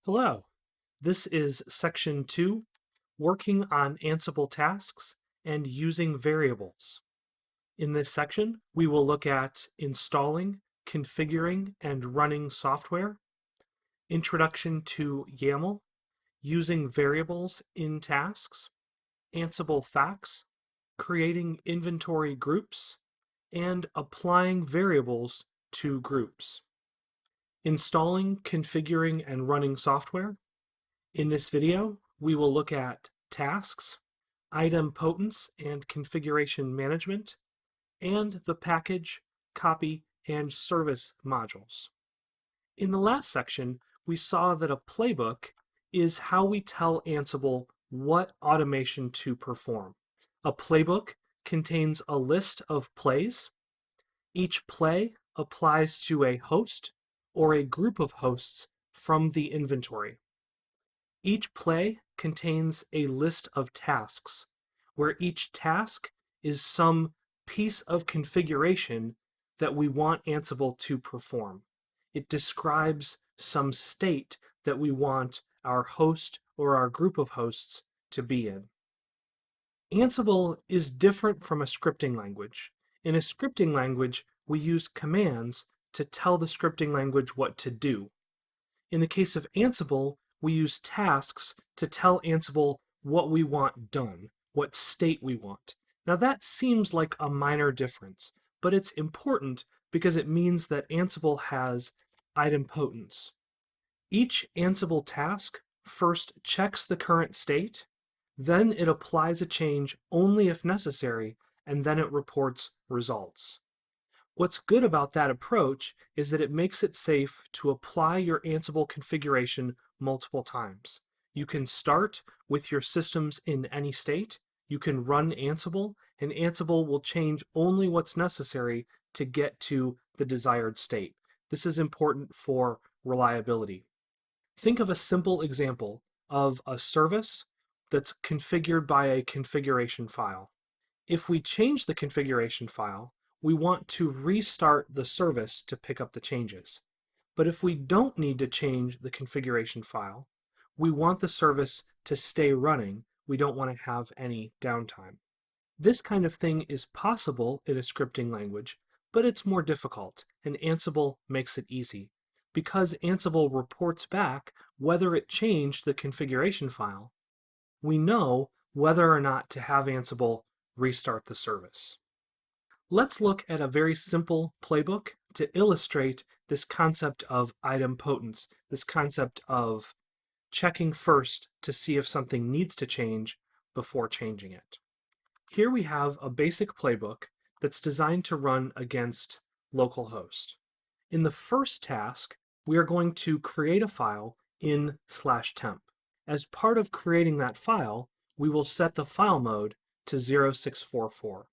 Hello, this is Section 2, Working on Ansible Tasks and Using Variables. In this section, we will look at installing, configuring, and running software, introduction to YAML, using variables in tasks, Ansible facts, creating inventory groups, and applying variables to groups. Installing, configuring, and running software. In this video, we will look at tasks, idempotence and configuration management, and the package, copy, and service modules. In the last section, we saw that a playbook is how we tell Ansible what automation to perform. A playbook contains a list of plays. Each play applies to a host or a group of hosts from the inventory. Each play contains a list of tasks, where each task is some piece of configuration that we want Ansible to perform. It describes some state that we want our host or our group of hosts to be in. Ansible is different from a scripting language. In a scripting language, we use commands to tell the scripting language what to do. In the case of Ansible, we use tasks to tell Ansible what we want done, what state we want. Now that seems like a minor difference, but it's important because it means that Ansible has idempotence. Each Ansible task first checks the current state, then it applies a change only if necessary, and then it reports results. What's good about that approach is that it makes it safe to apply your Ansible configuration multiple times. You can start with your systems in any state, you can run Ansible, and Ansible will change only what's necessary to get to the desired state. This is important for reliability. Think of a simple example of a service that's configured by a configuration file. If we change the configuration file, we want to restart the service to pick up the changes. But if we don't need to change the configuration file, we want the service to stay running. We don't want to have any downtime. This kind of thing is possible in a scripting language, but it's more difficult, and Ansible makes it easy. Because Ansible reports back whether it changed the configuration file, we know whether or not to have Ansible restart the service. Let's look at a very simple playbook to illustrate this concept of idempotence, this concept of checking first to see if something needs to change before changing it. Here we have a basic playbook that's designed to run against localhost. In the first task, we are going to create a file in /temp. As part of creating that file, we will set the file mode to 0644.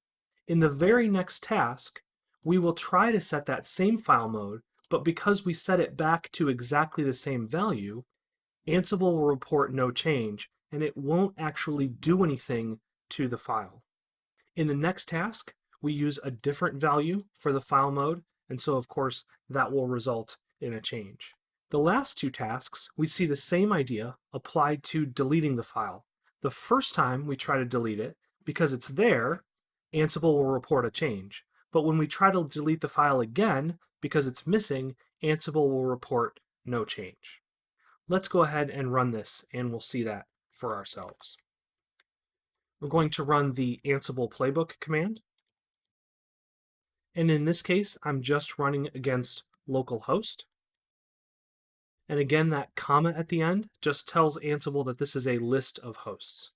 In the very next task, we will try to set that same file mode, but because we set it back to exactly the same value, Ansible will report no change, and it won't actually do anything to the file. In the next task, we use a different value for the file mode, and so of course that will result in a change. The last two tasks, we see the same idea applied to deleting the file. The first time we try to delete it, because it's there, Ansible will report a change. But when we try to delete the file again, because it's missing, Ansible will report no change. Let's go ahead and run this, and we'll see that for ourselves. We're going to run the Ansible playbook command. And in this case, I'm just running against localhost. And again, that comma at the end just tells Ansible that this is a list of hosts.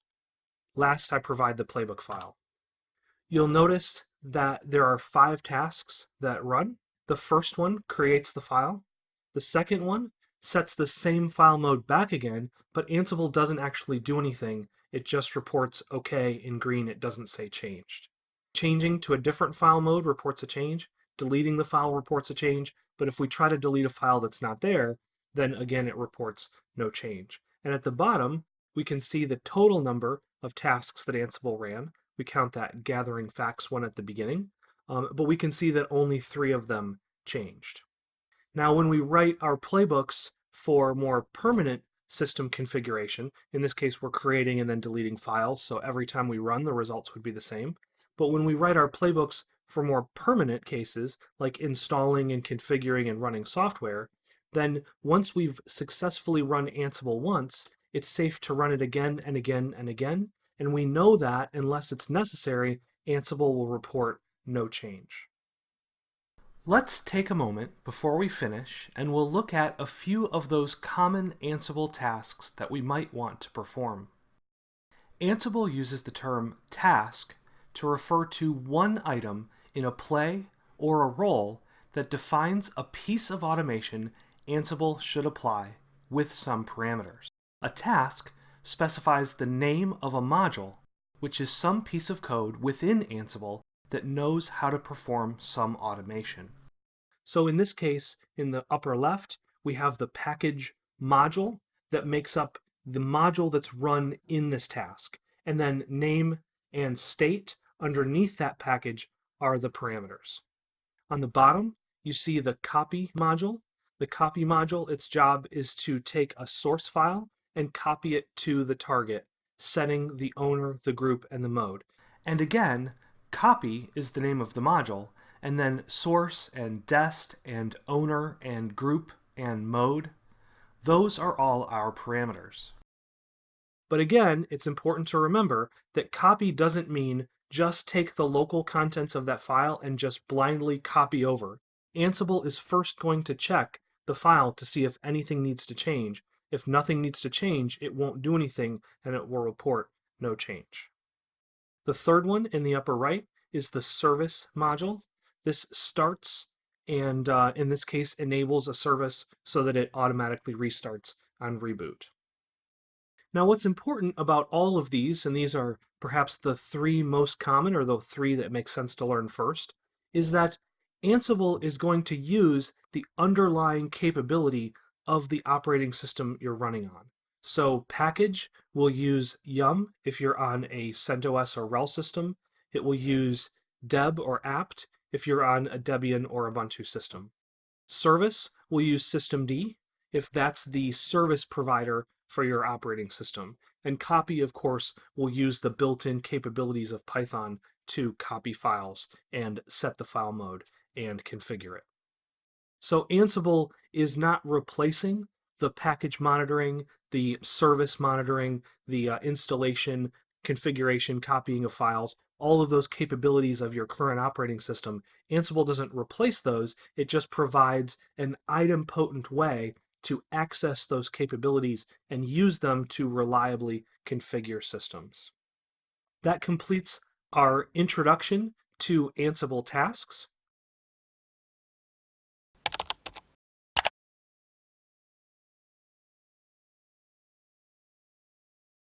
Last, I provide the playbook file. You'll notice that there are 5 tasks that run. The first one creates the file. The second one sets the same file mode back again, but Ansible doesn't actually do anything. It just reports OK in green. It doesn't say changed. Changing to a different file mode reports a change. Deleting the file reports a change. But if we try to delete a file that's not there, then again it reports no change. And at the bottom, we can see the total number of tasks that Ansible ran. We count that gathering facts one at the beginning, but we can see that only 3 of them changed. Now when we write our playbooks for more permanent system configuration, in this case we're creating and then deleting files, so every time we run the results would be the same. But when we write our playbooks for more permanent cases, like installing and configuring and running software, then once we've successfully run Ansible once, it's safe to run it again and again and again, and we know that unless it's necessary, Ansible will report no change. Let's take a moment before we finish and we'll look at a few of those common Ansible tasks that we might want to perform. Ansible uses the term task to refer to one item in a play or a role that defines a piece of automation Ansible should apply with some parameters. A task specifies the name of a module, which is some piece of code within Ansible that knows how to perform some automation. So in this case, in the upper left, we have the package module that makes up the module that's run in this task. And then name and state underneath that package are the parameters. On the bottom, you see the copy module. The copy module, its job is to take a source file and copy it to the target, setting the owner, the group, and the mode. And again, copy is the name of the module, and then source and dest and owner and group and mode, those are all our parameters. But again, it's important to remember that copy doesn't mean just take the local contents of that file and just blindly copy over. Ansible is first going to check the file to see if anything needs to change. If nothing needs to change, it won't do anything and it will report no change. The third one in the upper right is the service module. This starts and in this case enables a service so that it automatically restarts on reboot. Now what's important about all of these, and these are perhaps the three most common or the three that make sense to learn first, is that Ansible is going to use the underlying capability of the operating system you're running on. So package will use yum if you're on a CentOS or RHEL system. It will use deb or apt if you're on a Debian or Ubuntu system. Service will use systemd if that's the service provider for your operating system. And copy, of course, will use the built-in capabilities of Python to copy files and set the file mode and configure it. So Ansible is not replacing the package monitoring, the service monitoring, the installation, configuration, copying of files, all of those capabilities of your current operating system. Ansible doesn't replace those, it just provides an idempotent way to access those capabilities and use them to reliably configure systems. That completes our introduction to Ansible tasks.